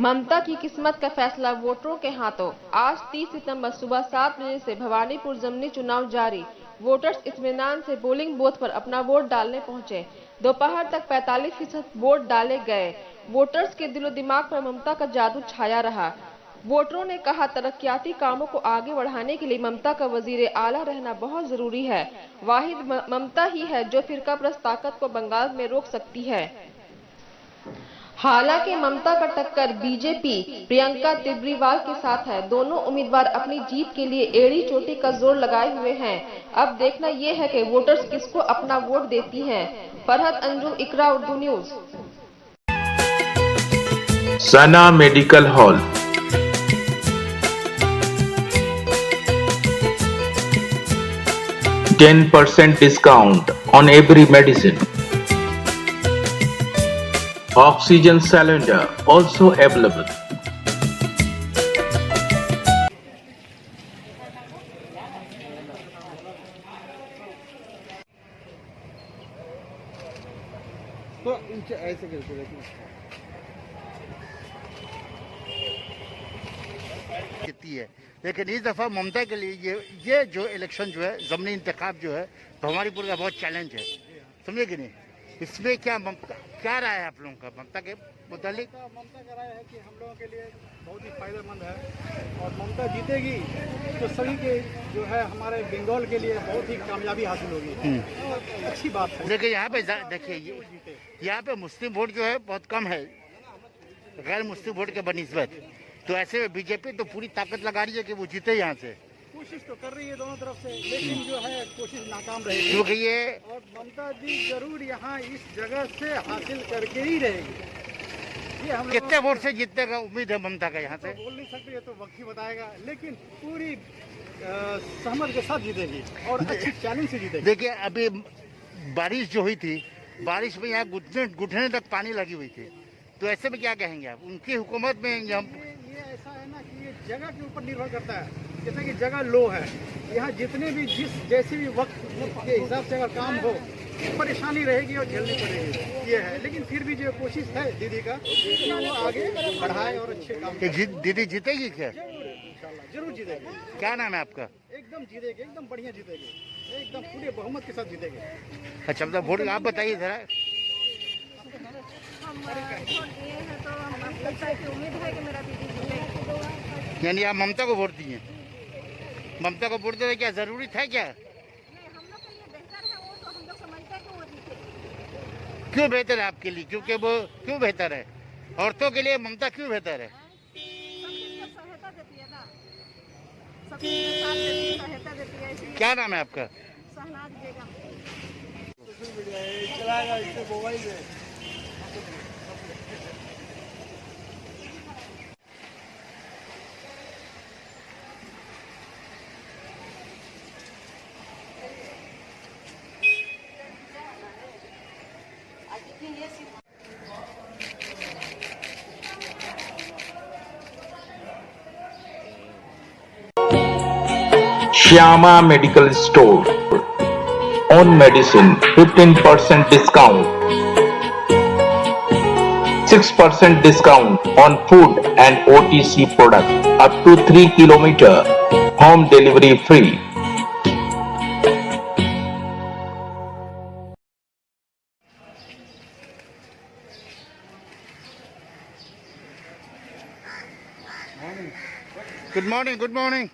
ममता की किस्मत का फैसला वोटरों के हाथों। आज 30 सितंबर सुबह 7 बजे से भवानीपुर जमनी चुनाव जारी। वोटर्स इत्मीनान से पोलिंग बूथ पर अपना वोट डालने पहुंचे। दोपहर तक 45% वोट डाले गए। वोटर्स के दिलो दिमाग पर ममता का जादू छाया रहा। वोटरों ने कहा, तरक्याती कामों को आगे बढ़ाने के लिए ममता का वजीर आला रहना बहुत जरूरी है। वाहिद ममता ही है जो फिरकाप्रस्त ताकत को बंगाल में रोक सकती है। हालांकि ममता का टक्कर बीजेपी प्रियंका तिब्रीवाल के साथ है। दोनों उम्मीदवार अपनी जीत के लिए एड़ी चोटी का जोर लगाए हुए हैं। अब देखना ये है कि वोटर्स किसको अपना वोट देती हैं। Farhat Anjum, Iqra Urdu news. Sana medical hall, 10% discount on every medicine. Oxygen cylinder also available. तो इनसे ऐसे करके देखिए कितनी है। लेकिन इस दफ़ा ममता के लिए ये जो इलेक्शन जो है ज़मीनी इंतखाब जो है भवानीपुर का बहुत चैलेंज है, समझे कि नहीं। इसमें क्या राय है आप लोगों का ममता के मुतालिक? ममता का राय है कि हम लोगों के लिए बहुत ही फायदेमंद है और ममता जीतेगी तो सभी के जो है हमारे बंगाल के लिए बहुत ही कामयाबी हासिल होगी और अच्छी बात है। देखिए यहाँ पे देखिए यहाँ पे मुस्लिम वोट जो है बहुत कम है गैर मुस्लिम वोट के बनिस्बत। तो ऐसे में बीजेपी तो पूरी ताकत लगा रही है कि वो जीते यहाँ से। कोशिश तो कर रही है दोनों तरफ से, लेकिन जो है कोशिश नाकाम रहेगी क्योंकि ये और ममता जी जरूर यहाँ इस जगह से हासिल करके ही रहेगी। ये हम कितने वोट से जीतने का उम्मीद है ममता का यहाँ से? तो बोल नहीं सकते, ये तो वक्त ही बताएगा, लेकिन पूरी सहमत के साथ जीतेगी और अच्छी चैलेंज से जीतेगी। देखिए अभी बारिश जो हुई थी, बारिश में यहाँ घुटने तक पानी लगी हुई थी। तो ऐसे में क्या कहेंगे आप उनकी हुकूमत में? ये ऐसा है ना कि ये जगह के ऊपर निर्भर करता है। जैसे कि जगह लो है, यहाँ जितने भी जैसे भी वक्त के हिसाब से अगर काम हो परेशानी रहेगी और झेलनी पड़ेगी, ये है। लेकिन फिर भी जो कोशिश है दीदी का कि वो आगे बढ़ाए और अच्छे काम करे। दीदी जीतेगी क्या? इंशाल्लाह जरूर जीतेगी। क्या नाम है आपका? एकदम जीतेगी, एकदम बढ़िया जीतेगी, एकदम पूरे बहुमत के साथ जीतेगी। अच्छा मतलब वोट आप बताइए जरा। यानी आप ममता को वोट दिए? ममता को वोट देना क्या जरूरी था क्या? क्यों बेहतर है आपके लिए? क्योंकि वो क्यों बेहतर है? औरतों के लिए ममता क्यों बेहतर है? क्या नाम है आपका? Shyama Medical Store, on medicine 15% discount, 6% discount on food and OTC product up to 3 km, home delivery free. Good morning, good morning.